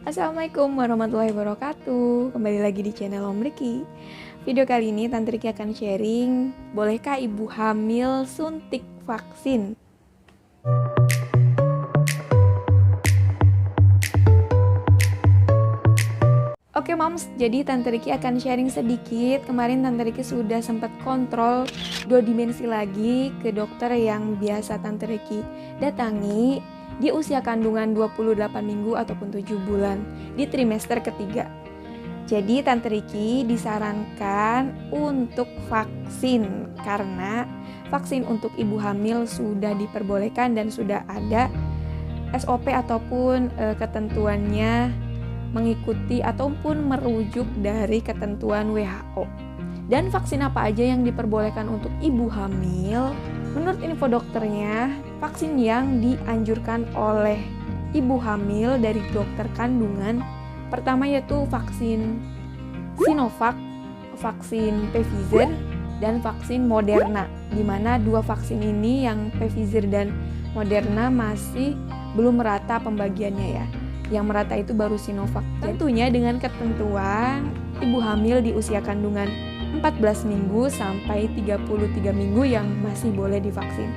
Assalamualaikum warahmatullahi wabarakatuh. Kembali lagi di channel Om Riki. Video kali ini Tante Riki akan sharing, bolehkah ibu hamil suntik vaksin? Oke moms, jadi Tante Riki akan sharing sedikit. Kemarin Tante Riki sudah sempat kontrol 2 dimensi lagi ke dokter yang biasa Tante Riki datangi di usia kandungan 28 minggu ataupun 7 bulan di trimester ketiga. Jadi Tante Riki disarankan untuk vaksin karena vaksin untuk ibu hamil sudah diperbolehkan dan sudah ada SOP ataupun ketentuannya mengikuti ataupun merujuk dari ketentuan WHO. Dan vaksin apa aja yang diperbolehkan untuk ibu hamil? Menurut info dokternya, vaksin yang dianjurkan oleh ibu hamil dari dokter kandungan pertama yaitu vaksin Sinovac, vaksin Pfizer, dan vaksin Moderna. Di mana 2 vaksin ini yang Pfizer dan Moderna masih belum merata pembagiannya ya. Yang merata itu baru Sinovac. Tentunya dengan ketentuan ibu hamil di usia kandungan 14 minggu sampai 33 minggu yang masih boleh divaksin.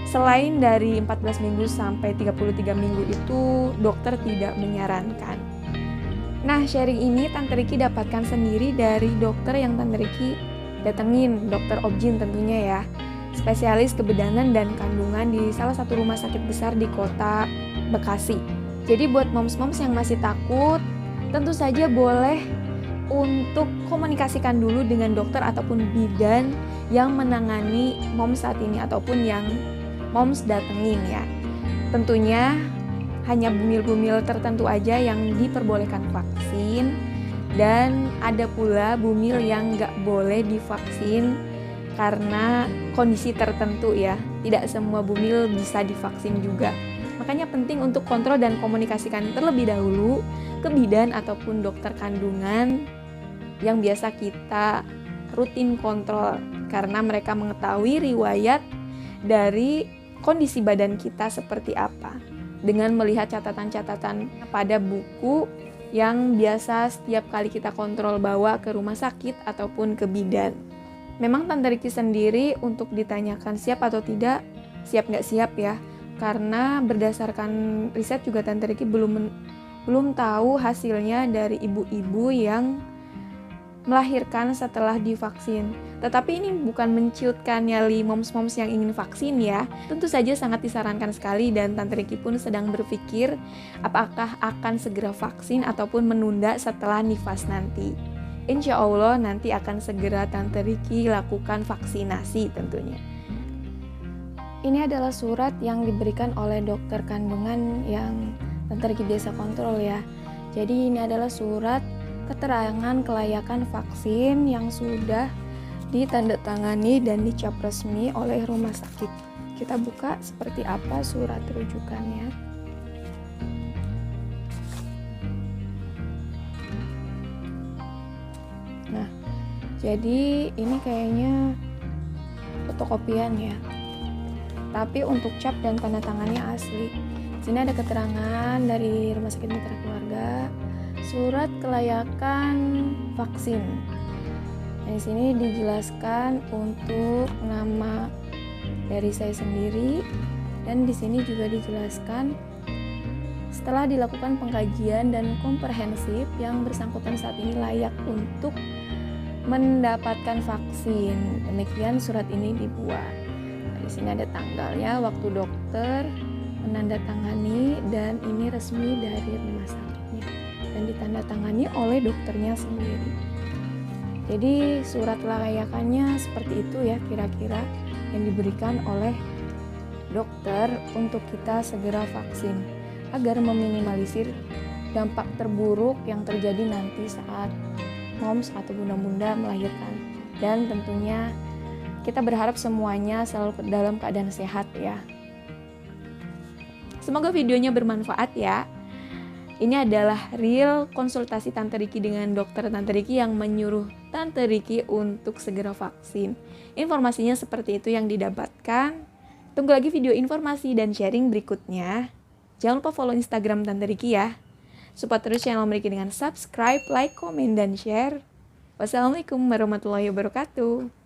Selain dari 14 minggu sampai 33 minggu itu dokter tidak menyarankan. Nah, sharing ini Tante Riki dapatkan sendiri dari dokter yang Tante Riki datengin, dokter Objin tentunya ya. Spesialis kebedanan dan kandungan di salah satu rumah sakit besar di kota Bekasi. Jadi buat moms-moms yang masih takut, tentu saja boleh untuk komunikasikan dulu dengan dokter ataupun bidan yang menangani moms saat ini ataupun yang moms datengin ya. Tentunya hanya bumil-bumil tertentu aja yang diperbolehkan vaksin dan ada pula bumil yang nggak boleh divaksin karena kondisi tertentu ya. Tidak semua bumil bisa divaksin juga. Makanya penting untuk kontrol dan komunikasikan terlebih dahulu ke bidan ataupun dokter kandungan yang biasa kita rutin kontrol karena mereka mengetahui riwayat dari kondisi badan kita seperti apa dengan melihat catatan-catatan pada buku yang biasa setiap kali kita kontrol bawa ke rumah sakit ataupun ke bidan. Memang Tante Riki sendiri untuk ditanyakan siap atau tidak, siap nggak siap ya. Karena berdasarkan riset juga Tante Riki belum tahu hasilnya dari ibu-ibu yang melahirkan setelah divaksin. Tetapi ini bukan menciutkan nyali moms-moms yang ingin vaksin ya. Tentu saja sangat disarankan sekali dan Tante Riki pun sedang berpikir apakah akan segera vaksin ataupun menunda setelah nifas nanti. Insya Allah nanti akan segera Tante Riki lakukan vaksinasi tentunya. Ini adalah surat yang diberikan oleh dokter kandungan yang Tante Riki biasa kontrol ya. Jadi ini adalah surat keterangan kelayakan vaksin yang sudah ditandatangani dan dicap resmi oleh rumah sakit. Kita buka seperti apa surat rujukannya. Nah, jadi ini kayaknya fotokopian ya. Tapi untuk cap dan tanda tangannya asli. Sini ada keterangan dari Rumah Sakit Mitra Keluarga, surat kelayakan vaksin. Di sini dijelaskan untuk nama dari saya sendiri dan di sini juga dijelaskan setelah dilakukan pengkajian dan komprehensif yang bersangkutan saat ini layak untuk mendapatkan vaksin. Demikian surat ini dibuat. Di sini ada tanggalnya, waktu dokter menandatangani dan ini resmi dari rumah sakitnya dan ditandatangani oleh dokternya sendiri. Jadi surat kelayakannya seperti itu ya kira-kira yang diberikan oleh dokter untuk kita segera vaksin agar meminimalisir dampak terburuk yang terjadi nanti saat moms atau bunda-bunda melahirkan. Dan tentunya kita berharap semuanya selalu dalam keadaan sehat ya. Semoga videonya bermanfaat ya. Ini adalah real konsultasi Tante Riki dengan dokter Tante Riki yang menyuruh Tante Riki untuk segera vaksin. Informasinya seperti itu yang didapatkan. Tunggu lagi video informasi dan sharing berikutnya. Jangan lupa follow Instagram Tante Riki ya. Support terus channel Om Riki dengan subscribe, like, komen, dan share. Wassalamualaikum warahmatullahi wabarakatuh.